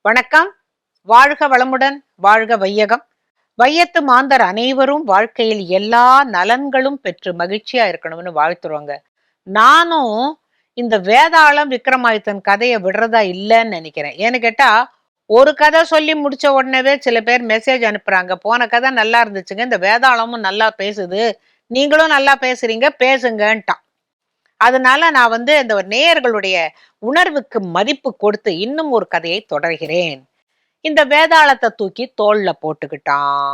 வணக்கம். வாழ்க வளமுடன், வாழ்க வையகம். வையத்து மாந்தர் அனைவரும் வாழ்க்கையில் எல்லா நலன்களும் பெற்று மகிழ்ச்சியா இருக்கணும்னு வாழ்த்துருவாங்க. நானும் இந்த வேதாளம் விக்ரமாதித்தன் கதையை விடுறதா இல்லைன்னு நினைக்கிறேன். ஏன்னு கேட்டா, ஒரு கதை சொல்லி முடிச்ச உடனேவே சில பேர் மெசேஜ் அனுப்புறாங்க. போன கதை நல்லா இருந்துச்சுங்க, இந்த வேதாளமும் நல்லா பேசுது, நீங்களும் நல்லா பேசுறீங்க, பேசுங்கன்ட்டான். அதனால நான் இந்த நேயர்களுடைய உணர்வுக்கு மதிப்பு கொடுத்து இன்னும் ஒரு கதையை தொடர்கிறேன். இந்த வேதாளத்தை தூக்கி தோள்ல போட்டுக்கிட்டான்.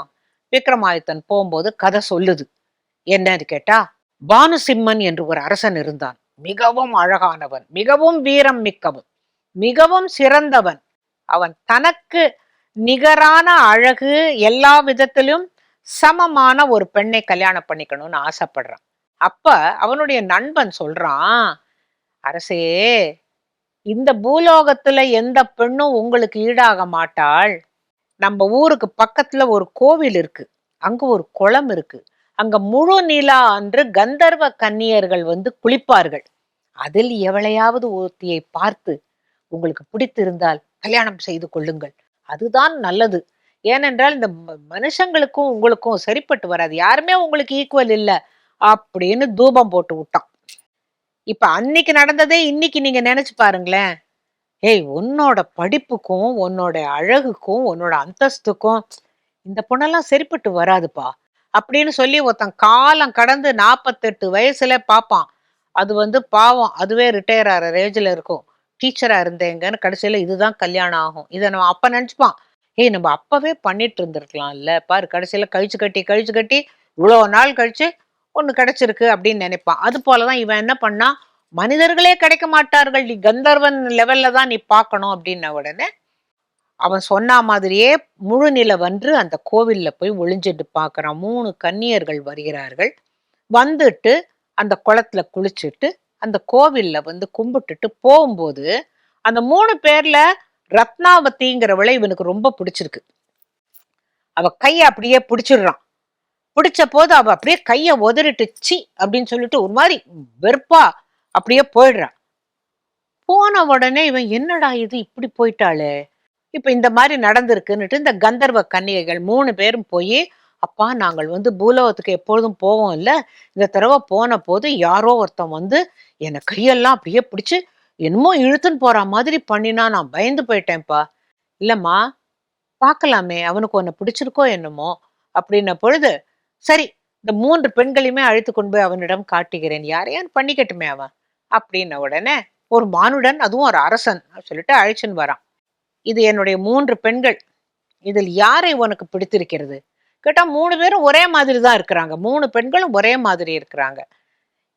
விக்ரமாதித்தன் போகும்போது கதை சொல்லுது. என்னன்னு கேட்டா, பானுசிம்மன் என்று ஒரு அரசன் இருந்தான். மிகவும் அழகானவன், மிகவும் வீரம் மிக்கவன், மிகவும் சிறந்தவன். அவன் தனக்கு நிகரான அழகு, எல்லா விதத்திலும் சமமான ஒரு பெண்ணை கல்யாணம் பண்ணிக்கணும்னு ஆசைப்படுறான். அப்ப அவனுடைய நண்பன் சொல்றான், அரசே, இந்த பூலோகத்துல எந்த பெண்ணும் உங்களுக்கு ஈடாக மாட்டாள். நம்ம ஊருக்கு பக்கத்துல ஒரு கோவில் இருக்கு, அங்க ஒரு குளம் இருக்கு, அங்க முழு நிலா அன்று கந்தர்வ கன்னியர்கள் குளிப்பார்கள். அதில் எவளையாவது ஒருத்தியை பார்த்து உங்களுக்கு பிடித்திருந்தால் கல்யாணம் செய்து கொள்ளுங்கள், அதுதான் நல்லது. ஏனென்றால் இந்த மனுஷங்களுக்கும் உங்களுக்கும் சரிப்பட்டு வராது, யாருமே உங்களுக்கு ஈக்குவல் இல்லை அப்படின்னு தூபம் போட்டு விட்டான். இப்ப அன்னைக்கு நடந்ததே இன்னைக்கு நீங்க நினைச்சு பாருங்களேன். ஏய், உன்னோட படிப்புக்கும் உன்னோட அழகுக்கும் உன்னோட அந்தஸ்துக்கும் இந்த பொண்ணெல்லாம் சரிப்பட்டு வராதுப்பா அப்படின்னு சொல்லி ஒருத்தன் காலம் கடந்து 48 வயசுல பார்ப்பான். அது பாவம், அதுவே ரிட்டையர் ஆகிற ஏஜ்ல இருக்கும். டீச்சரா இருந்தேங்கன்னு கடைசியில இதுதான் கல்யாணம் ஆகும். இதை நம்ம அப்ப நினைச்சுப்பான், ஏய் நம்ம அப்பவே பண்ணிட்டு இருந்திருக்கலாம்ல, பாரு கடைசியில கழிச்சு கட்டி இவ்வளோ நாள் கழிச்சு ஒண்ணு கிடைச்சிருக்கு அப்படின்னு நினைப்பான். அது போலதான் இவன் என்ன பண்ணா, மனிதர்களே கிடைக்க மாட்டார்கள், நீ கந்தர்வன் லெவல்ல தான் நீ பார்க்கணும் அப்படின்ன உடனே அவன் சொன்ன மாதிரியே முழு நிலவன்று அந்த கோவில்ல போய் ஒளிஞ்சிட்டு பார்க்கறான். 3 கன்னியர்கள் வருகிறார்கள். வந்துட்டு அந்த குளத்துல குளிச்சுட்டு அந்த கோவில்ல கும்பிட்டுட்டு போகும்போது அந்த 3 பேர்ல ரத்னாவதிங்கிறவளை இவனுக்கு ரொம்ப பிடிச்சிருக்கு. அவ கையை அப்படியே பிடிச்சிடுறான். பிடிச்ச போது அவ அப்படியே கைய உதறிட்டு சி அப்படின்னு சொல்லிட்டு ஒரு மாதிரி வெறுப்பா அப்படியே போயிடுறான். போன உடனே இவன் என்னடா இது இப்படி போயிட்டாளே, இப்ப இந்த மாதிரி நடந்திருக்குன்னுட்டு இந்த கந்தர்வ கன்னிகைகள் 3 பேரும் போய், அப்பா நாங்கள் பூலோகத்துக்கு எப்பொழுதும் போவோம் இல்ல, இந்த தடவை போன போது யாரோ ஒருத்தன் என்னை கையெல்லாம் அப்படியே பிடிச்சு என்னமோ இழுத்துன்னு போற மாதிரி பண்ணினா, நான் பயந்து போயிட்டேன்ப்பா. இல்லம்மா, பார்க்கலாமே அவனுக்கு உன்னை பிடிச்சிருக்கோ என்னமோ அப்படின்ன பொழுது, சரி இந்த 3 பெண்களையுமே அழைத்து கொண்டு போய் அவனிடம் காட்டுகிறேன், யாரையான்னு பண்ணிக்கட்டுமே அவன் அப்படின்ன உடனே ஒரு மானுடன், அதுவும் ஒரு அரசன் சொல்லிட்டு அழைச்சுன்னு வரான். இது என்னுடைய 3 பெண்கள், இதில் யாரை உனக்கு பிடித்திருக்கிறது கேட்டா 3 பேரும் ஒரே மாதிரி தான் இருக்கிறாங்க, 3 பெண்களும் ஒரே மாதிரி இருக்கிறாங்க.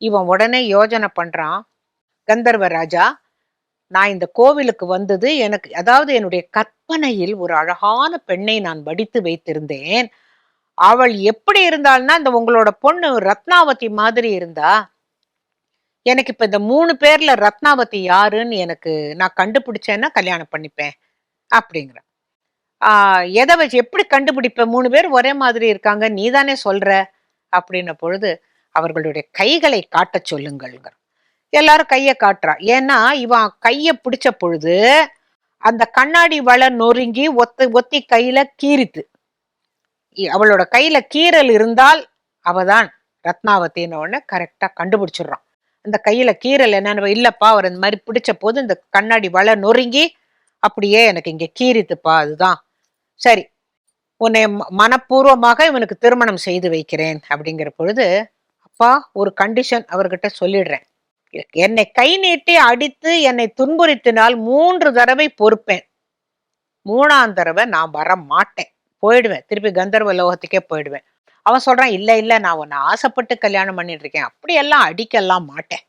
இவன் உடனே யோஜனை பண்றான், கந்தர்வ ராஜா, நான் இந்த கோவிலுக்கு வந்தது எனக்கு, அதாவது என்னுடைய கற்பனையில் ஒரு அழகான பெண்ணை நான் வடித்து வைத்திருந்தேன். அவள் எப்படி இருந்தாள்னா இந்த உங்களோட பொண்ணு ரத்னாவதி மாதிரி இருந்தா. எனக்கு இப்ப இந்த 3 பேர்ல ரத்னாவதி யாருன்னு எனக்கு நான் கண்டுபிடிச்சேன்னா கல்யாணம் பண்ணிப்பேன் அப்படிங்கிற. எதை வச்சு எப்படி கண்டுபிடிப்ப, 3 பேர் ஒரே மாதிரி இருக்காங்க நீதானே சொல்ற அப்படின்ன பொழுது, அவர்களுடைய கைகளை காட்ட சொல்லுங்கள்ங்கிற. எல்லாரும் கையை காட்டுறா. ஏன்னா இவன் கைய பிடிச்ச பொழுது அந்த கண்ணாடி வளை நொறுங்கி ஒத்தி கையில கீறித்து. அவளோட கையில கீறல் இருந்தால் அவதான் ரத்னாவதின்னு உடனே கரெக்டா கண்டுபிடிச்சிடுறான். அந்த கையில கீறல் என்னன்னு, இல்லப்பா அவர் இந்த மாதிரி பிடிச்ச போது இந்த கண்ணாடி வளை நொறுங்கி அப்படியே எனக்கு இங்க கீறித்துப்பா, அதுதான் சரி, உன்னை மனப்பூர்வமாக இவனுக்கு திருமணம் செய்து வைக்கிறேன் அப்படிங்கிற பொழுது, அப்பா ஒரு கண்டிஷன் அவர்கிட்ட சொல்லிடுறேன், என்னை கை நீட்டி அடித்து என்னை துன்புறுத்தினால் 3 தடவை பொறுப்பேன், 3ஆம் தடவை நான் வர மாட்டேன், போயிடுவேன், திருப்பி கந்தர்வ லோகத்துக்கே போயிடுவேன். அவன் சொல்றான், இல்ல இல்ல நான் உன்னை ஆசைப்பட்டு கல்யாணம் பண்ணிட்டு இருக்கேன், அப்படியெல்லாம் அடிக்கலாம் மாட்டேன்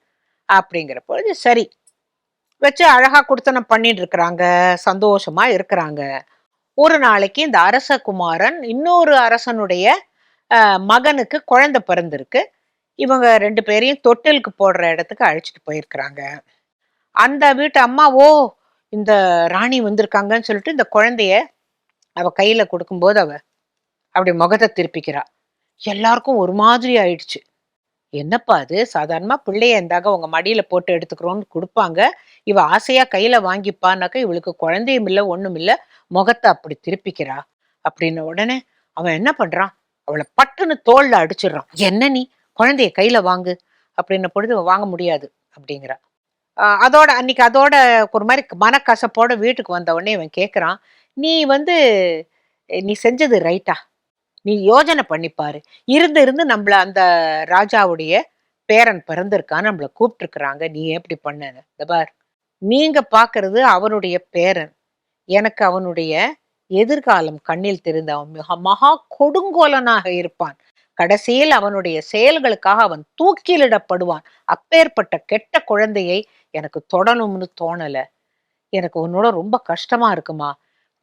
அப்படிங்கிற பொழுது சரி வச்சு அழகா குடுத்தனம் பண்ணிட்டு இருக்கிறாங்க, சந்தோஷமா இருக்கிறாங்க. ஒரு நாளைக்கு இந்த அரசகுமாரன் இன்னொரு அரசனுடைய மகனுக்கு குழந்தை பிறந்திருக்கு. இவங்க 2 பேரையும் தொட்டிலுக்கு போடுற இடத்துக்கு அழைச்சிட்டு போயிருக்கிறாங்க. அந்த வீட்டு அம்மா, ஓ இந்த ராணி வந்திருக்காங்கன்னு சொல்லிட்டு இந்த குழந்தைய அவ கையில கொடுக்கும்போது அவ அப்படி முகத்தை திருப்பிக்கிறா. எல்லாருக்கும் ஒரு மாதிரி ஆயிடுச்சு. என்னப்பா அது சாதாரணமா பிள்ளைய இருந்தாங்க உங்க மடியில போட்டு எடுத்துக்கிறோம்னு கொடுப்பாங்க. இவ ஆசையா கையில வாங்கிப்பான்னாக்க இவளுக்கு குழந்தையும் இல்ல ஒண்ணும் இல்ல. முகத்தை அப்படி திருப்பிக்கிறா அப்படின்னு உடனே அவன் என்ன பண்றான்? அவளை பட்டுன்னு தோல்ல அடிச்சிடுறான். என்ன நீ குழந்தைய கையில வாங்கு அப்படின்ன பொழுது வாங்க முடியாது அப்படிங்கிறா. அதோட அன்னைக்கு அதோட ஒரு மாதிரி மனக்கசப்போட வீட்டுக்கு வந்த உடனே இவன் கேட்குறான், நீ வந்து நீ செஞ்சது ரைட்டா? நீ யோஜனை பண்ணிப்பாரு. இருந்து இருந்து நம்மள அந்த ராஜாவுடைய பேரன் பிறந்திருக்கான்னு நம்மள கூப்பிட்டுருக்குறாங்க. நீ எப்படி பண்ணன்னு இந்த பார், நீங்க பாக்குறது அவனுடைய பேரன். எனக்கு அவனுடைய எதிர்காலம் கண்ணில் தெரிந்த அவன் மகா கொடுங்கோலனாக இருப்பான். கடைசியில் அவனுடைய செயல்களுக்காக அவன் தூக்கிலிடப்படுவான். அப்பேற்பட்ட கெட்ட குழந்தையை எனக்கு தொடணும்னு தோணல. எனக்கு உன்னோட ரொம்ப கஷ்டமா இருக்குமா.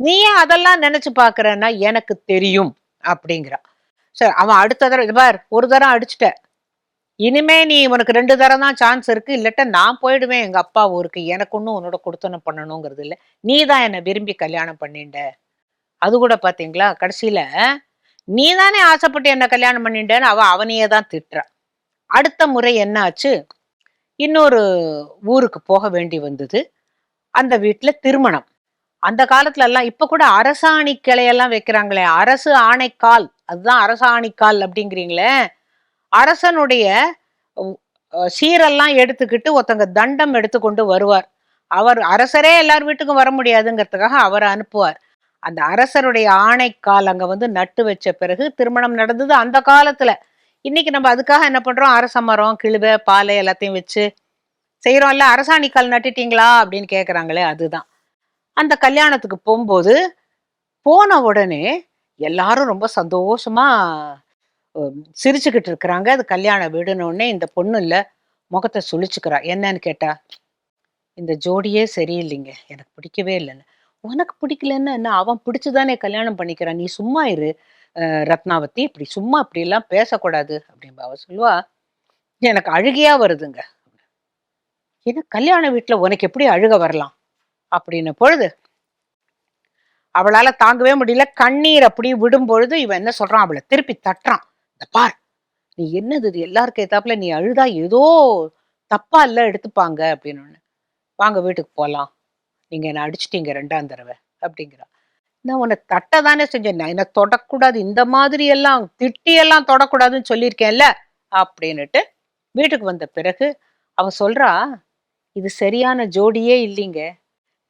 நீ ஏன் அதெல்லாம் நினைச்சு பாக்குறன்னா எனக்கு தெரியும் அப்படிங்கிறா. சரி அவன் அடுத்த தடவை இது பார் ஒரு தரம் அடிச்சுட்ட, இனிமே நீ உனக்கு 2 தரம் தான் சான்ஸ் இருக்கு. இல்லட்ட நான் போயிடுவேன் எங்க அப்பா ஊருக்கு. எனக்கு ஒன்னும் உன்னோட குடுத்தனம் பண்ணணுங்கிறது இல்ல. நீ தான் என்ன விரும்பி கல்யாணம் பண்ணிண்ட. அது கூட பாத்தீங்களா கடைசியில நீ தானே ஆசைப்பட்டு என்ன கல்யாணம் பண்ணிட்டேன்னு அவனையே தான் திட்டுறா. அடுத்த முறை என்ன ஆச்சு? இன்னொரு ஊருக்கு போக வேண்டி வந்தது. அந்த வீட்டுல திருமணம். அந்த காலத்துல எல்லாம் இப்ப கூட அரசாணி கிளையெல்லாம் வைக்கிறாங்களே, அரசு ஆணைக்கால், அதுதான் அரசாணிக்கால் அப்படிங்கிறீங்களே. அரசனுடைய சீரெல்லாம் எடுத்துக்கிட்டு ஒருத்தங்க தண்டம் எடுத்துக்கொண்டு வருவார். அவர் அரசரே எல்லார் வீட்டுக்கும் வர முடியாதுங்கிறதுக்காக அவரை அனுப்புவார். அந்த அரசருடைய ஆணைக்கால் அங்க வந்து நட்டு வச்ச பிறகு திருமணம் நடந்தது அந்த காலத்துல. இன்னைக்கு நம்ம அதுக்காக என்ன பண்றோம்? அரச மரம், கிழுவை, பாலை எல்லாத்தையும் வச்சு செய்யறோம்ல. அரசாணிக்கால் நட்டுட்டீங்களா அப்படின்னு கேக்குறாங்களே, அதுதான். அந்த கல்யாணத்துக்கு போகும்போது போன உடனே எல்லாரும் ரொம்ப சந்தோஷமா சிரிச்சுக்கிட்டு இருக்கிறாங்க. அது கல்யாண வீடுன உடனே இந்த பொண்ணு இல்ல முகத்தை சுழிச்சுக்கிறா. என்னன்னு கேட்டா, இந்த ஜோடியே சரியில்லைங்க, எனக்கு பிடிக்கவே இல்லைன்னு. உனக்கு பிடிக்கலன்னு என்ன, அவன் பிடிச்சுதானே கல்யாணம் பண்ணிக்கிறான், நீ சும்மா இரு ரத்னாவதி, இப்படி சும்மா இப்படி எல்லாம் பேசக்கூடாது அப்படின்பா. அவ சொல்லுவா, எனக்கு அழுகையா வருதுங்க. ஏன்னா கல்யாண வீட்டுல உனக்கு எப்படி அழுக வரலாம் அப்படின்னு பொழுது அவளால தாங்கவே முடியல. கண்ணீர் அப்படி விடும் பொழுது இவன் என்ன சொல்றான்? அவளை திருப்பி தட்டுறான். இந்த பார், நீ என்னது இது எல்லாருக்கும் ஏத்தாப்புல நீ அழுதா ஏதோ தப்பா இல்ல எடுத்துப்பாங்க அப்படின்னு. வாங்க வீட்டுக்கு போலாம், நீங்க என்ன அடிச்சிட்டீங்க 2ஆம் தடவை அப்படிங்கிறா. நான் உன்னை தட்ட தானே செஞ்சேன், நான் என்ன தொடக்கூடாது, இந்த மாதிரி எல்லாம் திட்டி எல்லாம் தொடக்கூடாதுன்னு சொல்லியிருக்கேன்ல அப்படின்னுட்டு வீட்டுக்கு வந்த பிறகு அவ சொல்றா, இது சரியான ஜோடியே இல்லைங்க.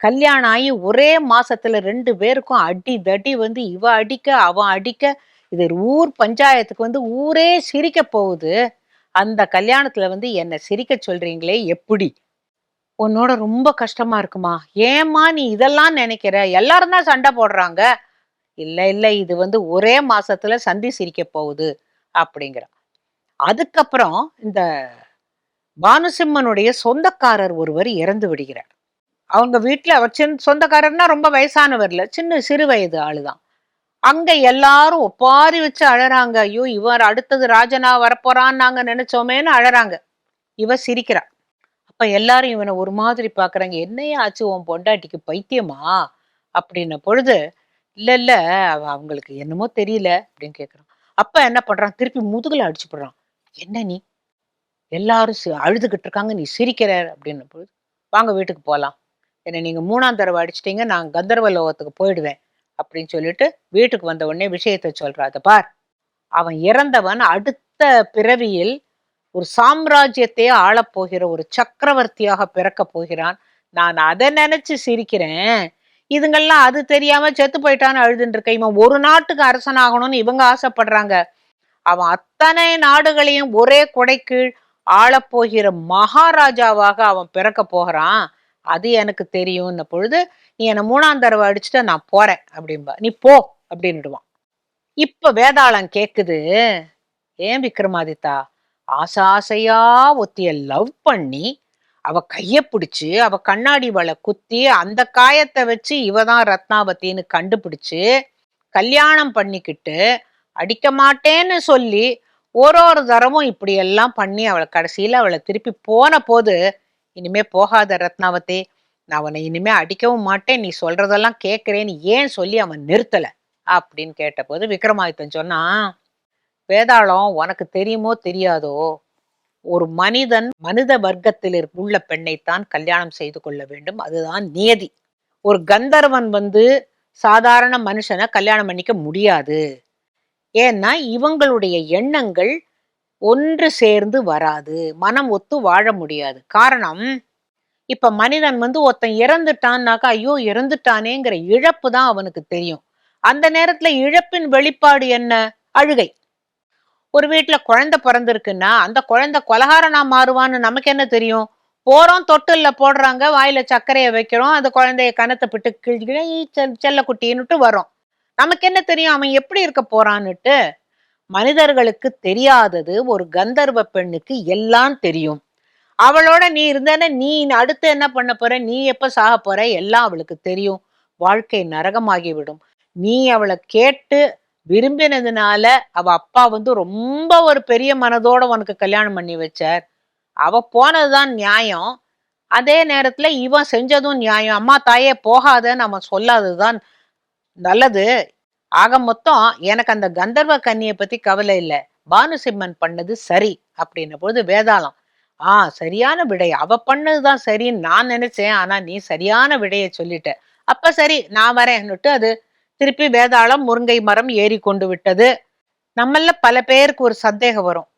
கல்யாணம் ஆகி ஒரே மாசத்துல 2 பேருக்கும் அடி தடி வந்து இவ அடிக்க அவன் அடிக்க, இது ஊர் பஞ்சாயத்துக்கு வந்து ஊரே சிரிக்க போகுது. அந்த கல்யாணத்துல வந்து என்ன சிரிக்க சொல்றீங்களே எப்படி? உன்னோட ரொம்ப கஷ்டமா இருக்குமா? ஏம்மா நீ இதெல்லாம் நினைக்கிற? எல்லாரும் தான் சண்டை போடுறாங்க. இல்ல இல்ல இது வந்து ஒரே மாசத்துல சந்தி சிரிக்க போகுது அப்படிங்கிற. அதுக்கப்புறம் இந்த பானுசிம்மனுடைய சொந்தக்காரர் ஒருவர் இறந்து விடுகிறார். அவங்க வீட்டுல அவர் சொந்தக்காரர்னா ரொம்ப வயசானவர் இல்ல, சின்ன சிறு வயது ஆளுதான். அங்க எல்லாரும் ஒப்பாரி வச்சு அழறாங்க. ஐயோ இவர் அடுத்தது ராஜனா வரப்போறான்னு நாங்க நினைச்சோமேன்னு அழறாங்க. இவ சிரிக்கிறா. அப்ப எல்லாரும் இவனை ஒரு மாதிரி பாக்குறாங்க. என்னையா ஆச்சு உன் பொண்டாட்டிக்கு, பைத்தியமா அப்படின்ன பொழுது, இல்ல இல்ல அவங்களுக்கு என்னமோ தெரியல அப்படின்னு கேக்குறான். அப்ப என்ன பண்றான்? திருப்பி முதுகுல அடிச்சு போடுறான். என்ன நீ எல்லாரும் அழுதுகிட்டு இருக்காங்க, நீ சிரிக்கிற அப்படின்னு பொழுது, வாங்க வீட்டுக்கு போலாம், என்ன நீங்க 3ஆம் தடவை அடிச்சிட்டீங்க, நான் கந்தர்வ லோகத்துக்கு போயிடுவேன் அப்படின்னு சொல்லிட்டு வீட்டுக்கு வந்த உடனே விஷயத்த சொல்றா. அத பார், அவன் இறந்தவன் அடுத்த பிறவியில் ஒரு சாம்ராஜ்யத்தையே ஆளப்போகிற ஒரு சக்கரவர்த்தியாக பிறக்க போகிறான். நான் அதை நினைச்சு சிரிக்கிறேன். இதுங்கெல்லாம் அது தெரியாம செத்து போயிட்டான்னு அழுதுன்னு இருக்க. இவன் ஒரு நாட்டுக்கு அரசனாகணும்னு இவங்க ஆசைப்படுறாங்க. அவன் அத்தனை நாடுகளையும் ஒரே கொடைக்கீழ் ஆளப்போகிற மகாராஜாவாக அவன் பிறக்க போகிறான். அது எனக்கு தெரியும்ன பொழுது, நீ என்ன 3ஆம் தடவை அடிச்சுட்ட, நான் போறேன் அப்படின்பா. நீ போ அப்படின்னுடுவான். இப்ப வேதாளம் கேக்குது, ஏன் விக்ரமாதித்தா, ஆசையா ஒத்திய லவ் பண்ணி அவ கைய பிடிச்சு அவ கண்ணாடி வளை குத்தி அந்த காயத்தை வச்சு இவதான் ரத்னாவதின்னு கண்டுபிடிச்சு கல்யாணம் பண்ணிக்கிட்டு அடிக்க மாட்டேன்னு சொல்லி ஒரு தரமும் இப்படி எல்லாம் பண்ணி அவளை கடைசியில அவளை திருப்பி போன போது, இனிமே போகாத ரத்னாவதி, நான் அவனை இனிமே அடிக்கவும் மாட்டேன், நீ சொல்றதெல்லாம் கேட்கிறேன்னு ஏன் சொல்லி அவன் நிறுத்தல அப்படின்னு கேட்ட போது விக்ரமாதித்தன் சொன்னா, வேதாளம் உனக்கு தெரியுமோ தெரியாதோ, ஒரு மனிதன் மனித வர்க்கத்தில் உள்ள பெண்ணைத்தான் கல்யாணம் செய்து கொள்ள வேண்டும். அதுதான் நியதி. ஒரு கந்தர்வன் சாதாரண மனுஷனை கல்யாணம் பண்ணிக்க முடியாது. ஏன்னா இவங்களுடைய எண்ணங்கள் ஒன்று சேர்ந்து வராது. மனம் ஒத்து வாழ முடியாது. காரணம், இப்ப மனிதன் ஒருத்தன் இறந்துட்டான்னாக்கா, ஐயோ இறந்துட்டானேங்கிற இழப்பு தான் அவனுக்கு தெரியும். அந்த நேரத்துல இழப்பின் வெளிப்பாடு என்ன? அழுகை. ஒரு வீட்டுல குழந்தை பிறந்திருக்குன்னா, அந்த குழந்தை கொலகாரனா மாறுவான்னு நமக்கு என்ன தெரியும்? போறோம், தொட்டில்ல போடுறாங்க, வாயில சர்க்கரைய வைக்கிறோம், அந்த குழந்தைய கன்னத்தை பிட்டு கிழிக்கிற செல்ல குட்டின்னுட்டு வரோம். நமக்கு என்ன தெரியும் அவன் எப்படி இருக்க போறான்னுட்டு? மனிதர்களுக்கு தெரியாதது ஒரு கந்தர்வ பெண்ணுக்கு எல்லாம் தெரியும். அவளோட நீ இருந்தன, நீ அடுத்து என்ன பண்ண போற, நீ எப்ப சாக போற, எல்லாம் அவளுக்கு தெரியும். வாழ்க்கை நரகமாகிவிடும். நீ அவளை கேட்டு விரும்பினதுனால அவ அப்பா ரொம்ப ஒரு பெரிய மனதோட உனக்கு கல்யாணம் பண்ணி வச்சார். அவ போனதுதான் நியாயம். அதே நேரத்துல இவன் செஞ்சதும் நியாயம். அம்மா தாயே போகாதன்னு அவன் சொல்லாததுதான் நல்லது. ஆக மொத்தம் எனக்கு அந்த கந்தர்வ கன்னியை பத்தி கவலை இல்லை. பானுசிம்மன் பண்ணது சரி அப்படின்ன போது வேதாளம், சரியான விடை, அவ பண்ணதுதான் சரின்னு நான் நினைச்சேன். ஆனா நீ சரியான விடைய சொல்லிட்ட. அப்ப சரி, நான் வரேன்னுட்டு அது திருப்பி வேதாளம் முருங்கை மரம் ஏறி கொண்டு விட்டது. நம்மள பல பேருக்கு ஒரு சந்தேகம் வரும்,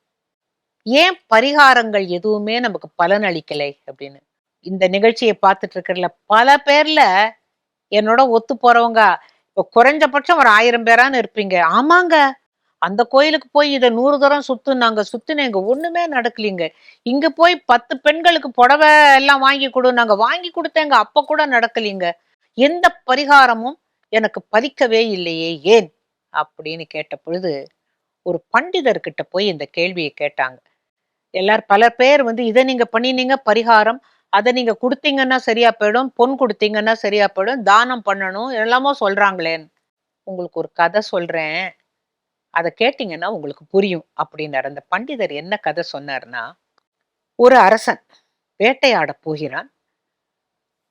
ஏன் பரிகாரங்கள் எதுவுமே நமக்கு பலன் அளிக்கலை அப்படின்னு. இந்த நிகழ்ச்சியை பார்த்துட்டு இருக்கிறதுல பல பேர்ல என்னோட ஒத்து போறவங்க இப்போ குறைஞ்சபட்சம் ஒரு 1000 பேரான்னு இருப்பீங்க. ஆமாங்க, அந்த கோயிலுக்கு போய் இதை 100 தரம் சுத்துனேங்க, ஒண்ணுமே நடக்கலீங்க. இங்க போய் 10 பெண்களுக்கு புடவை எல்லாம் வாங்கி கொடு, நாங்க வாங்கி கொடுத்தேங்க, அப்ப கூட நடக்கலீங்க. எந்த பரிகாரமும் எனக்கு பலிக்கவே இல்லையே, ஏன் அப்படின்னு கேட்ட பொழுது ஒரு பண்டிதர்கிட்ட போய் இந்த கேள்வியை கேட்டாங்க. பல பேர் இதை நீங்க பண்ணினீங்க பரிகாரம், அதை நீங்க கொடுத்தீங்கன்னா சரியா போயிடும், பொன் கொடுத்தீங்கன்னா சரியா போயிடும், தானம் பண்ணணும், எல்லாமோ சொல்றாங்களேன்னு. உங்களுக்கு ஒரு கதை சொல்றேன், அதை கேட்டீங்கன்னா உங்களுக்கு புரியும் அப்படின்னாரு. அந்த பண்டிதர் என்ன கதை சொன்னார்னா, ஒரு அரசன் வேட்டையாட போகிறான்.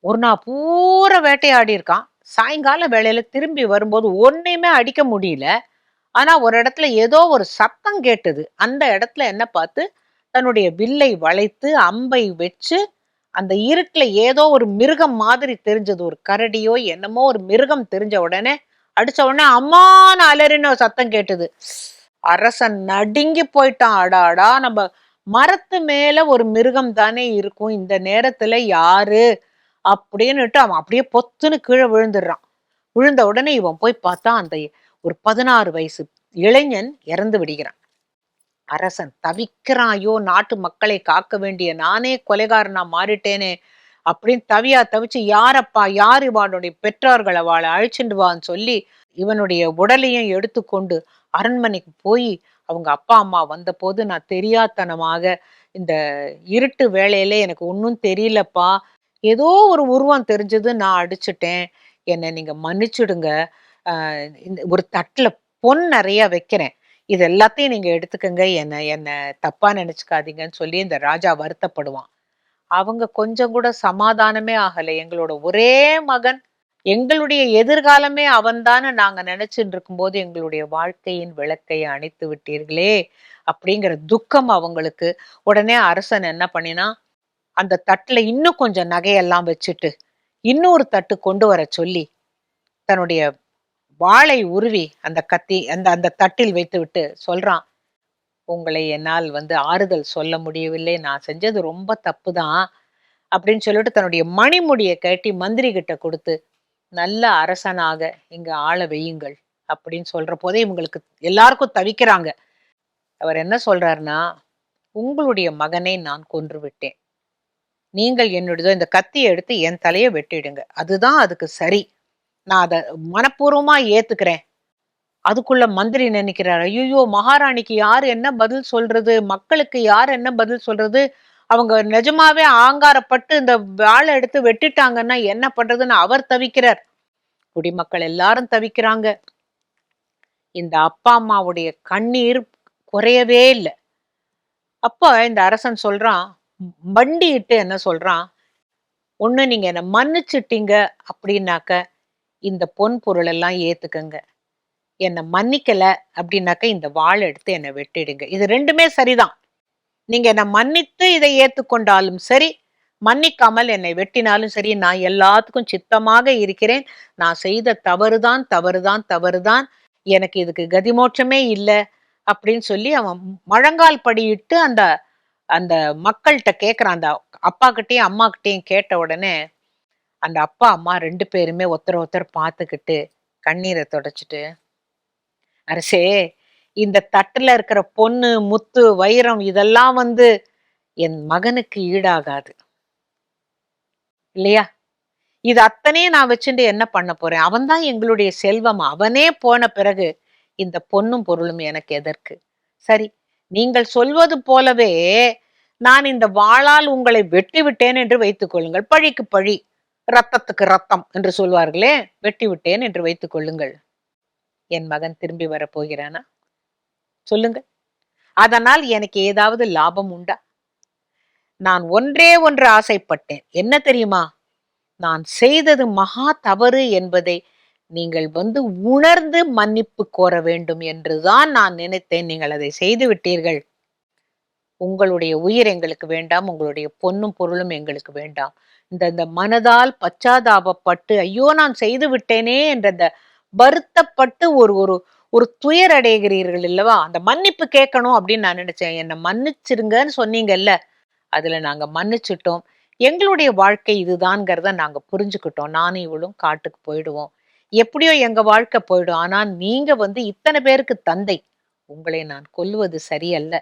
ஒரு நாள் பூரா வேட்டையாடி இருக்கான். சாயங்கால வேளையில திரும்பி வரும்போது ஒன்னையுமே அடிக்க முடியல. ஆனா ஒரு இடத்துல ஏதோ ஒரு சத்தம் கேட்டது. அந்த இடத்துல என்ன பார்த்து தன்னுடைய வில்லை வளைத்து அம்பை வச்சு அந்த இருட்டுல ஏதோ ஒரு மிருகம் மாதிரி தெரிஞ்சது, ஒரு கரடியோ என்னமோ ஒரு மிருகம் தெரிஞ்ச உடனே அடிச்ச உடனே அம்மான்னு அலறின சத்தம் கேட்டது. அரசன் நடுங்கி போயிட்டான். அடாடா, நம்ம மரத்து மேல ஒரு மிருகம் தானே இருக்கும், இந்த நேரத்துல யாரு அப்படின்னுட்டு அவன் அப்படியே பொத்துன்னு கீழே விழுந்துடுறான். விழுந்த உடனே இவன் போய் பார்த்தா அந்த ஒரு 16 வயசு இளைஞன் இறந்து விடுகிறான். அரசன் தவிக்கிறான், ஐயோ நாட்டு மக்களை காக்க வேண்டிய நானே கொலைகாரனா மாறிட்டேனே அப்படின்னு தவிச்சு, யாரப்பா, யார் இவனுடைய பெற்றோர்கள், அவளை அழிச்சுட்டு வான்னு சொல்லி இவனுடைய உடலையும் எடுத்துக்கொண்டு அரண்மனைக்கு போய் அவங்க அப்பா அம்மா வந்த போது, நான் தெரியாதனமாக இந்த இருட்டு வேளையில எனக்கு ஒன்னும் தெரியலப்பா, ஏதோ ஒரு உருவம் தெரிஞ்சது, நான் அடிச்சுட்டேன், என்னை நீங்க மன்னிச்சுடுங்க, இந்த ஒரு தட்டுல பொன் நிறைய வைக்கிறேன், இது எல்லாத்தையும் நீங்க எடுத்துக்கங்க, என்ன தப்பா நினைச்சுக்காதீங்கன்னு சொல்லி இந்த ராஜா வருத்தப்படுவான். அவங்க கொஞ்சம் கூட சமாதானமே ஆகலை. எங்களோட ஒரே மகன், எங்களுடைய எதிர்காலமே அவன்தான்னு நாங்க நினைச்சுட்டு இருக்கும்போது எங்களுடைய வாழ்க்கையின் விளக்கை அணைத்து விட்டீர்களே அப்படிங்கிற துக்கம் அவங்களுக்கு. உடனே அரசன் என்ன பண்ணினா, அந்த தட்டுல இன்னும் கொஞ்சம் நகையெல்லாம் வச்சுட்டு இன்னொரு தட்டு கொண்டு வர சொல்லி தன்னுடைய வாளை உருவி அந்த கத்தி அந்த அந்த தட்டில் வைத்து விட்டு சொல்றான், உங்களை என்னால் ஆறுதல் சொல்ல முடியவில்லை, நான் செஞ்சது ரொம்ப தப்பு தான் அப்படின்னு சொல்லிட்டு தன்னுடைய மணிமுடியை கட்டி மந்திரி கிட்ட கொடுத்து, நல்ல அரசனாக இங்க ஆள வையுங்கள் அப்படின்னு சொல்ற போதே இவங்களுக்கு எல்லாருக்கும் தவிக்கிறாங்க. அவர் என்ன சொல்றாருன்னா, உங்களுடைய மகனை நான் கொன்று விட்டேன், நீங்கள் என்னுடைய இந்த கத்தியை எடுத்து என் தலையை வெட்டிடுங்க, அதுதான் அதுக்கு சரி, நான் அதை மனப்பூர்வமா ஏத்துக்கிறேன். அதுக்குள்ள மந்திரி நினைக்கிறார், ஐயோ மகாராணிக்கு யார் என்ன பதில் சொல்றது, மக்களுக்கு யார் என்ன பதில் சொல்றது, அவங்க நிஜமாவே ஆங்காரப்பட்டு இந்த வாளை எடுத்து வெட்டிட்டாங்கன்னா என்ன பண்றதுன்னு அவர் தவிக்கிறார். குடிமக்கள் எல்லாரும் தவிக்கிறாங்க. இந்த அப்பா அம்மாவுடைய கண்ணீர் குறையவே இல்லை. அப்ப இந்த அரசன் சொல்றான், மண்டிட்டு என்ன சொல்றான், ஒண்ணு நீங்க என்ன மன்னிச்சுட்டீங்க அப்படின்னாக்க இந்த பொன் பொருள் எல்லாம் ஏத்துக்கங்க, என்னை மன்னிக்கல அப்படின்னாக்க இந்த வாளை எடுத்து என்னை வெட்டிடுங்க, இது ரெண்டுமே சரிதான். நீங்க என்ன மன்னித்து இதை ஏத்துக்கொண்டாலும் சரி, மன்னிக்காமல் என்னை வெட்டினாலும் சரி, நான் எல்லாத்துக்கும் சித்தமாக இருக்கிறேன். நான் செய்த தவறுதான், தவறுதான், தவறுதான். எனக்கு இதுக்கு கதிமோட்சமே இல்ல அப்படின்னு சொல்லி அவன் முழங்கால் படியிட்டு அந்த அந்த மக்கள்கிட்ட கேட்கிறான். அந்த அப்பா கிட்டயும் அம்மா கிட்டயும் கேட்ட உடனே அந்த அப்பா அம்மா 2 பேருமே ஒருத்தர் ஒருத்தர் பார்த்துக்கிட்டு கண்ணீரை தொடச்சிட்டு, அரசே, இந்த தட்டுல இருக்கிற பொன்னு, முத்து, வைரம் இதெல்லாம் வந்து என் மகனுக்கு ஈடாகாது இல்லையா? இது அத்தனையும் நான் வச்சுட்டு என்ன பண்ண போறேன்? அவன் தான் எங்களுடைய செல்வம். அவனே போன பிறகு இந்த பொன்னும் பொருளும் எனக்கு எதற்கு? சரி, நீங்கள் சொல்வது போலவே நான் இந்த வாளால் உங்களை வெட்டி விட்டேன் என்று வைத்துக் கொள்ளுங்கள். பழிக்கு பழி, ரத்தத்துக்கு ரத்தம் என்று சொல்வார்களே, வெட்டி விட்டேன் என்று வைத்துக் கொள்ளுங்கள். என் மகன் திரும்பி வரப்போகிறானா? சொல்லுங்கள். அதனால் எனக்கு ஏதாவது லாபம் உண்டா? நான் ஒன்றே ஒன்று ஆசைப்பட்டேன். என்ன தெரியுமா? நான் செய்தது மகா தவறு என்பதை நீங்கள் வந்து உணர்ந்து மன்னிப்பு கோர வேண்டும் என்றுதான் நான் நினைத்தேன். நீங்கள் அதை செய்து விட்டீர்கள். உங்களுடைய உயிர் எங்களுக்கு வேண்டாம். உங்களுடைய பொன்னும் பொருளும் எங்களுக்கு வேண்டாம். இந்த இந்த மனதால் பச்சாதாபப்பட்டு, ஐயோ நான் செய்து விட்டேனே என்ற அந்த வருத்தப்பட்டு ஒரு ஒரு ஒரு துயர் அடைகிறீர்கள் அல்லவா? அந்த மன்னிப்பு கேட்கணும் அப்படின்னு நான் நினைச்சேன். என்ன மன்னிச்சிருங்கன்னு சொன்னீங்கல்ல, அதுல நாங்க மன்னிச்சுட்டோம். எங்களுடைய வாழ்க்கை இதுதான்ங்கிறத நாங்க புரிஞ்சுக்கிட்டோம். நானும் இவளும் காட்டுக்கு போயிடுவோம். எப்படியோ எங்க வாழ்க்கை போயிடும். ஆனா நீங்க வந்து இத்தனை பேருக்கு தந்தை. உங்களை நான் கொல்லுவது சரியல்ல.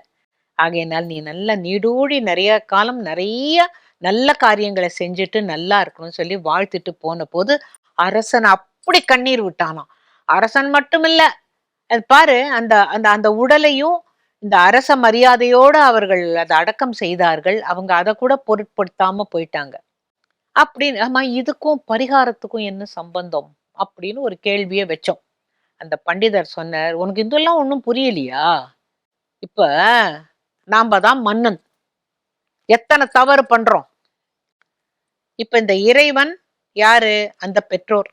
ஆகையினால் நீ நல்லா நீடூழி நிறைய காலம் நிறைய நல்ல காரியங்களை செஞ்சுட்டு நல்லா இருக்கணும்னு சொல்லி வாழ்த்துட்டு போன போது அரசன் அப்படி கண்ணீர் விட்டானாம். அரசன் மட்டுமில்ல, அது பாரு, அந்த அந்த அந்த உடலையும் இந்த அரச மரியாதையோட அவர்கள் அதை அடக்கம் செய்தார்கள். அவங்க அதை கூட பொருட்படுத்தாம போயிட்டாங்க. அப்படின்னு ஆமா, இதுக்கும் பரிகாரத்துக்கும் என்ன சம்பந்தம் அப்படின்னு ஒரு கேள்வியை வச்சோம். அந்த பண்டிதர் சொன்னார், உனக்கு இதெல்லாம் ஒன்றும் புரியலையா? இப்ப நாம தான் மன்னன், எத்தனை தவறு பண்றோம். இப்ப இந்த இறைவன் யாரு? அந்த பெற்றோர்.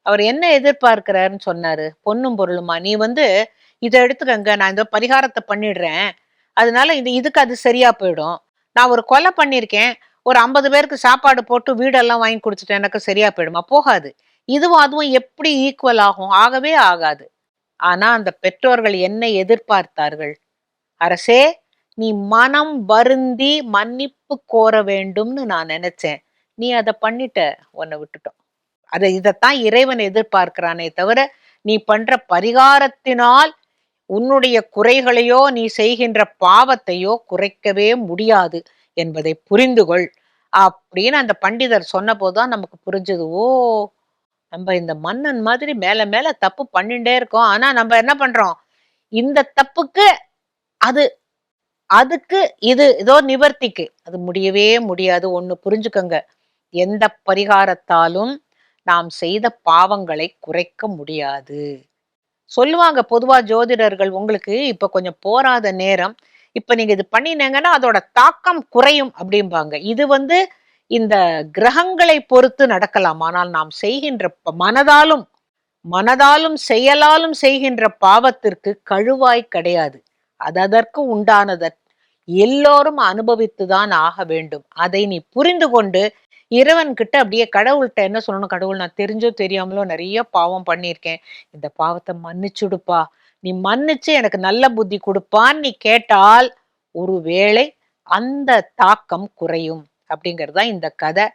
அவர் என்ன எதிர்பார்க்கிறாருன்னு சொன்னாரு? பொன்னும் பொருளுமா, நீ வந்து இதை எடுத்துக்கங்க, நான் இந்த பரிகாரத்தை பண்ணிடுறேன், அதனால இதுக்கு அது சரியா போயிடும். நான் ஒரு கொலை பண்ணியிருக்கேன், ஒரு 50 பேருக்கு சாப்பாடு போட்டு வீடெல்லாம் வாங்கி கொடுத்துட்டேன், எனக்கு சரியா போயிடுமா? போகாது. இதுவும் அதுவும் எப்படி ஈக்குவல் ஆகும்? ஆகவே ஆகாது. ஆனா அந்த பெற்றோர்கள் என்ன எதிர்பார்த்தார்கள்? அரசே, நீ மனம் வருந்தி மன்னிப்பு கோர வேண்டும்னு நான் நினைச்சேன். நீ அதை பண்ணிட்ட, உன்னை விட்டுட்டோம். இதைத்தான் இறைவன் எதிர்பார்க்கிறானே தவிர, நீ பண்ற பரிகாரத்தினால் உன்னுடைய குறைகளையோ நீ செய்கின்ற பாவத்தையோ குறைக்கவே முடியாது என்பதை புரிந்து கொள் அப்படின்னு அந்த பண்டிதர் சொன்ன போதுதான் நமக்கு புரிஞ்சது. ஓ, நம்ம இந்த மன்னன் மாதிரி மேல மேல தப்பு பண்ணிட்டே இருக்கோம். ஆனா நம்ம என்ன பண்றோம்? இந்த தப்புக்கு அது, அதுக்கு இது, ஏதோ நிவர்த்திக்கு அது முடியவே முடியாது. ஒண்ணு புரிஞ்சுக்கங்க, எந்த பரிகாரத்தாலும் நாம் செய்த பாவங்களை குறைக்க முடியாது. சொல்லுவாங்க பொதுவா ஜோதிடர்கள், உங்களுக்கு இப்ப கொஞ்சம் போராத நேரம், இப்ப நீங்க இது பண்ணினீங்கன்னா அதோட தாக்கம் குறையும் அப்படிம்பாங்க. இது வந்து இந்த கிரகங்களை பொறுத்து நடக்கலாம். ஆனால் நாம் செய்கின்ற மனதாலும் மனதாலும் செயலாலும் செய்கின்ற பாவத்திற்கு கழுவாய் கிடையாது. அது அதற்கு உண்டானத எல்லோரும் அனுபவித்துதான் ஆக வேண்டும். அதை நீ புரிந்து கொண்டு இறைவன் கிட்ட அப்படியே கடவுள்கிட்ட என்ன சொல்லணும்? கடவுள், நான் தெரிஞ்சோ தெரியாமலோ நிறைய பாவம் பண்ணியிருக்கேன், இந்த பாவத்தை மன்னிச்சுடுப்பா, நீ மன்னிச்சு எனக்கு நல்ல புத்தி கொடுப்பான்னு நீ கேட்டால் ஒருவேளை அந்த தாக்கம் குறையும் அப்படிங்கறதுதான் இந்த கதை.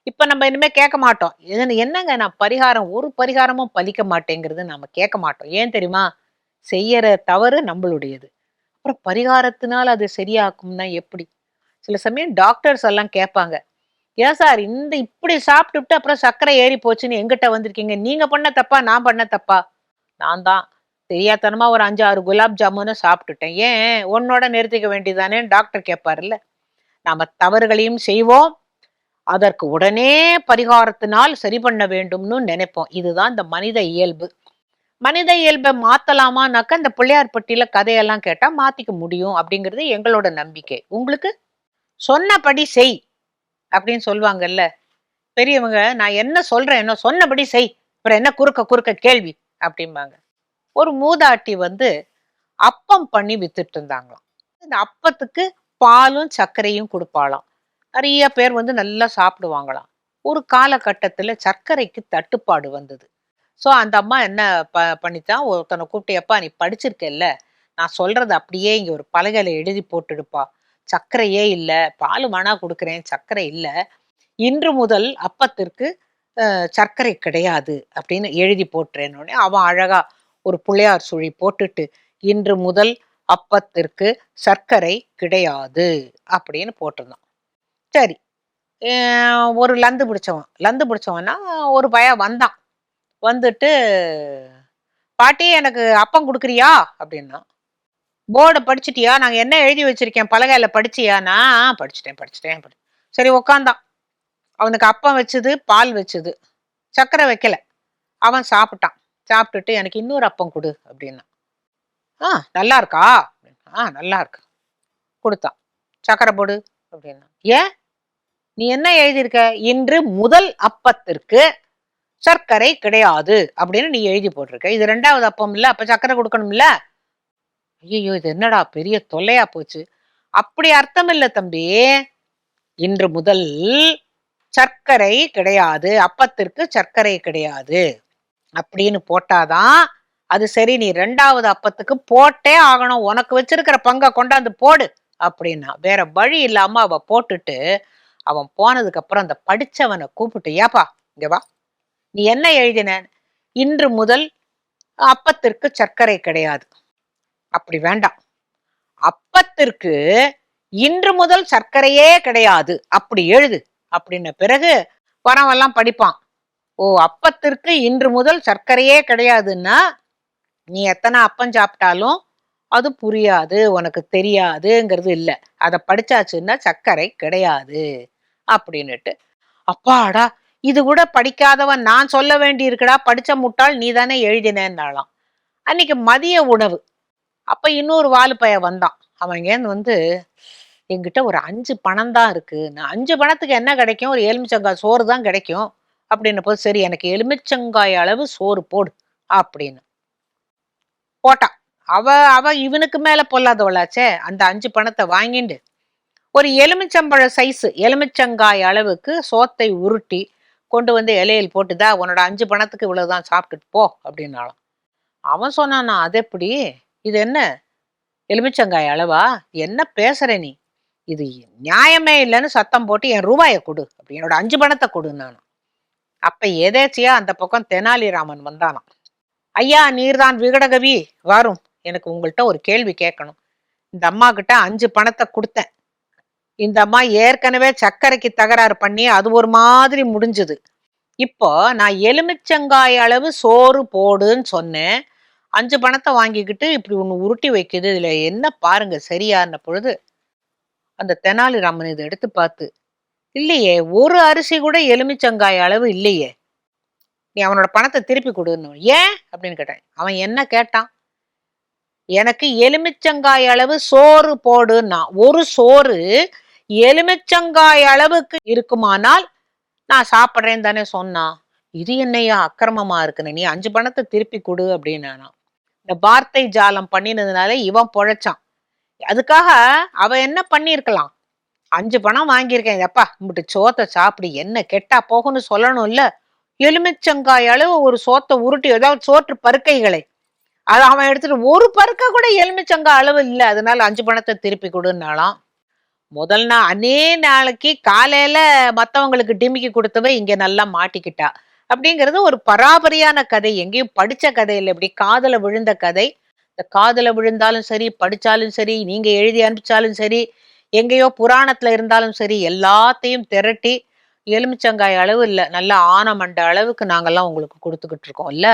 இப்ப நம்ம இனிமே கேட்க மாட்டோம். என்னங்க நான் பரிகாரம், ஒரு பரிகாரமும் பலிக்க மாட்டேங்கிறது நாம கேட்க மாட்டோம். ஏன் தெரியுமா? செய்யற தவறு நம்மளுடையது. அப்புறம் பரிகாரத்தினால் அது சரியாக்கும்னா எப்படி? சில சமயம் டாக்டர்ஸ் எல்லாம் கேட்பாங்க, ஏன் சார் இந்த இப்படி சாப்பிட்டுட்டு அப்புறம் சர்க்கரை ஏறி போச்சுன்னு எங்கிட்ட வந்திருக்கீங்க, நீங்க பண்ண தப்பா நான் பண்ண தப்பா? நான் தான் தெரியாதனமா ஒரு 5-6 குலாப் ஜாமுன்னு சாப்பிட்டுட்டேன், ஏன் உன்னோட நிறுத்திக்க வேண்டியதானே டாக்டர் கேட்பாருல்ல. நாம தவறுகளையும் செய்வோம், அதற்கு உடனே பரிகாரத்தினால் சரி பண்ண வேண்டும்னு நினைப்போம். இதுதான் இந்த மனித இயல்பு. மனித இயல்பை மாத்தலாமான்னாக்க இந்த பிள்ளையார்பட்டியில கதையெல்லாம் கேட்டா மாத்திக்க முடியும் அப்படிங்கிறது எங்களோட நம்பிக்கை. உங்களுக்கு சொன்னபடி செய் அப்படின்னு சொல்லுவாங்கல்ல பெரியவங்க, நான் என்ன சொல்றேன் என்ன சொன்னபடி செய், அப்புறம் என்ன குறுக்க குறுக்க கேள்வி அப்படிம்பாங்க. ஒரு மூதாட்டி வந்து அப்பம் பண்ணி வித்துட்டு இருந்தாங்களாம். இந்த அப்பத்துக்கு பாலும் சர்க்கரையும் கொடுப்பாளாம். நிறைய பேர் வந்து நல்லா சாப்பிடுவாங்களாம். ஒரு காலகட்டத்துல சர்க்கரைக்கு தட்டுப்பாடு வந்தது. சோ அந்த அம்மா என்ன பண்ணித்தான், ஒருத்தனை கூப்பிட்டு, எப்பா நீ படிச்சிருக்கல்ல, நான் சொல்றத அப்படியே இங்க ஒரு பலகையில எழுதி போட்டுடுப்பா. சர்க்கரையே இல்ல, பால் வேணா கொடுக்குறேன், சர்க்கரை இல்ல. இன்று முதல் அப்பத்திற்கு சர்க்கரை கிடையாது அப்படின்னு எழுதி போட்டுறேன்னு அவன் அழகா ஒரு புள்ளையார் சுழி போட்டுட்டு, இன்று முதல் அப்பத்திற்கு சர்க்கரை கிடையாது அப்படின்னு போட்டிருந்தான். சரி. ஒரு லந்து பிடிச்சவன்னா ஒரு பையன் வந்தான். வந்துட்டு, பாட்டி எனக்கு அப்பம் குடுக்குறியா அப்படின்னா. போர்டை படிச்சுட்டியா, நாங்க என்ன எழுதி வச்சிருக்கேன் பலகையில படிச்சியா? நான் படிச்சுட்டேன். சரி உக்காந்தான். அவனுக்கு அப்பம் வச்சது, பால் வச்சது, சர்க்கரை வைக்கல. அவன் சாப்பிட்டான். சாப்பிட்டுட்டு எனக்கு இன்னொரு அப்பம் கொடு அப்படின்னா. நல்லா இருக்கா? நல்லா இருக்கு. கொடுத்தான். சர்க்கரை போடு அப்படின்னா. ஏன், நீ என்ன எழுதியிருக்க? இன்று முதல் அப்பத்திற்கு சர்க்கரை கிடையாது அப்படின்னு நீ எழுதி போட்டிருக்க. இது 2வது அப்பம் இல்ல, அப்ப சர்க்கரை கொடுக்கணும் இல்ல? ஐயோ, இது என்னடா பெரிய தொல்லையா போச்சு. அப்படி அர்த்தம் இல்ல தம்பி. இன்று முதல் சர்க்கரை கிடையாது, அப்பத்திற்கு சர்க்கரை கிடையாது அப்படின்னு போட்டாதான் அது சரி. நீ 2வது அப்பத்துக்கு போட்டே ஆகணும், உனக்கு வச்சிருக்கிற பங்கை கொண்டாந்து போடு அப்படின்னா. வேற வழி இல்லாம அவ போட்டுட்டு அவன் போனதுக்கு அப்புறம் அந்த படிச்சவனை கூப்பிட்டு, ஏப்பா இங்க வா, நீ என்ன எழுதின? இன்று முதல் அப்பத்திற்கு சர்க்கரை கிடையாது. அப்படி வேண்டாம், அப்பத்திற்கு இன்று முதல் சர்க்கரையே கிடையாது அப்படி எழுது அப்படின்ன பிறகு வரவெல்லாம் படிப்பான். ஓ, அப்பத்திற்கு இன்று முதல் சர்க்கரையே கிடையாதுன்னா நீ எத்தனை அப்பம் சாப்பிட்டாலும் அது புரியாது, உனக்கு தெரியாதுங்கிறது இல்லை. அதை படிச்சாச்சுன்னா சர்க்கரை கிடையாது அப்படின்னுட்டு. அப்பாடா, இது கூட படிக்காதவன் நான் சொல்ல வேண்டி இருக்குடா, படிச்ச முட்டாள் நீ தானே எழுதினேன்னாலாம். அன்னைக்கு மதிய உணவு. அப்ப இன்னொரு வாலுப்பைய வந்தான். அவன் இங்கேருந்து வந்து, என்கிட்ட ஒரு 5 பணம் தான் இருக்கு, நான் 5 பணத்துக்கு என்ன கிடைக்கும், ஒரு எலுமிச்சங்காய் சோறு தான் கிடைக்கும் அப்படின்ன போது, சரி எனக்கு எலுமிச்சங்காய் அளவு சோறு போடு அப்படின்னு போட்டான். அவ இவனுக்கு மேல பொல்லாதவளாச்சே. அந்த 5 பணத்தை வாங்கிண்டு ஒரு எலுமிச்சம்பழ சைஸ் எலுமிச்சங்காய் அளவுக்கு சோத்தை உருட்டி கொண்டு வந்து இலையில் போட்டுதா, உன்னோட 5 பணத்துக்கு இவ்வளவுதான், சாப்பிட்டுட்டு போ அப்படின்னாலும். அவன் சொன்னானா, அது எப்படி, இது என்ன எலுமிச்சங்காய் அளவா, என்ன பேசுற நீ, இது நியாயமே இல்லைன்னு சத்தம் போட்டு என் ரூபாயை கொடு, அப்படி என்னோட 5 பணத்தை கொடுன்னானான். அப்ப எதேச்சியா அந்த பக்கம் தெனாலிராமன் வந்தானாம். ஐயா, நீர்தான் விகடகவி, வரும், எனக்கு உங்கள்கிட்ட ஒரு கேள்வி கேட்கணும். இந்த அம்மா கிட்ட 5 பணத்தை கொடுத்தேன். இந்த அம்மா ஏற்கனவே சர்க்கரைக்கு தகராறு பண்ணி அது ஒரு மாதிரி முடிஞ்சது. இப்போ நான் எலுமிச்சங்காய் அளவு சோறு போடுன்னு சொன்னேன், 5 பணத்தை வாங்கிக்கிட்டு இப்படி ஒண்ணு உருட்டி வைக்குது, இதுல என்ன பாருங்க சரியான பொழுது அந்த தெனாலிராமன் இதை எடுத்து பார்த்து, இல்லையே ஒரு அரிசி கூட எலுமிச்சங்காய் அளவு இல்லையே, நீ அவனோட பணத்தை திருப்பி கொடுன்னு. ஏன் அப்படின்னு கேட்டேன். அவன் என்ன கேட்டான், எனக்கு எலுமிச்சங்காய் அளவு சோறு போடுன்னா. ஒரு சோறு எலுமிச்சங்காய் அளவுக்கு இருக்குமானால் நான் சாப்பிட்றேன்னு தானே சொன்னான். இது என்னையா அக்கிரமமா இருக்குன்னு, நீ 5 பணத்தை திருப்பி கொடு அப்படின்னா. இந்த வார்த்தை ஜாலம் பண்ணினதுனால இவன் பொழைச்சான். அதுக்காக அவ என்ன பண்ணிருக்கலாம், 5 பணம் வாங்கியிருக்கேன், எப்பா இம்பிட்டு சோத்தை சாப்பிடு, என்ன கெட்டா போகும்னு சொல்லணும் இல்ல. எலுமிச்சங்காய் அளவு ஒரு சோத்தை உருட்டி, ஏதாவது சோற்று பருக்கைகளை அதை அவன் எடுத்துட்டு, ஒரு பருக்க கூட எலுமிச்சங்காய் அளவு இல்லை, அதனால 5 பணத்தை திருப்பி கொடுன்னாலாம். முதல் நாள் அன்னே நாளைக்கு காலையில மத்தவங்களுக்கு டிமிக்கி கொடுத்தவ இங்க நல்லா மாட்டிக்கிட்டா அப்படிங்கிறது ஒரு பராபரியான கதை. எங்கேயும் படிச்ச கதை இல்லை, இப்படி காதல விழுந்த கதை. இந்த காதல விழுந்தாலும் சரி, படிச்சாலும் சரி, நீங்க எழுதி அனுப்பிச்சாலும் சரி, எங்கேயோ புராணத்துல இருந்தாலும் சரி, எல்லாத்தையும் திரட்டி எலுமிச்சங்காய் அளவு இல்லை, நல்ல ஆனமண்ட அளவுக்கு நாங்கெல்லாம் உங்களுக்கு கொடுத்துக்கிட்டு இருக்கோம் இல்ல.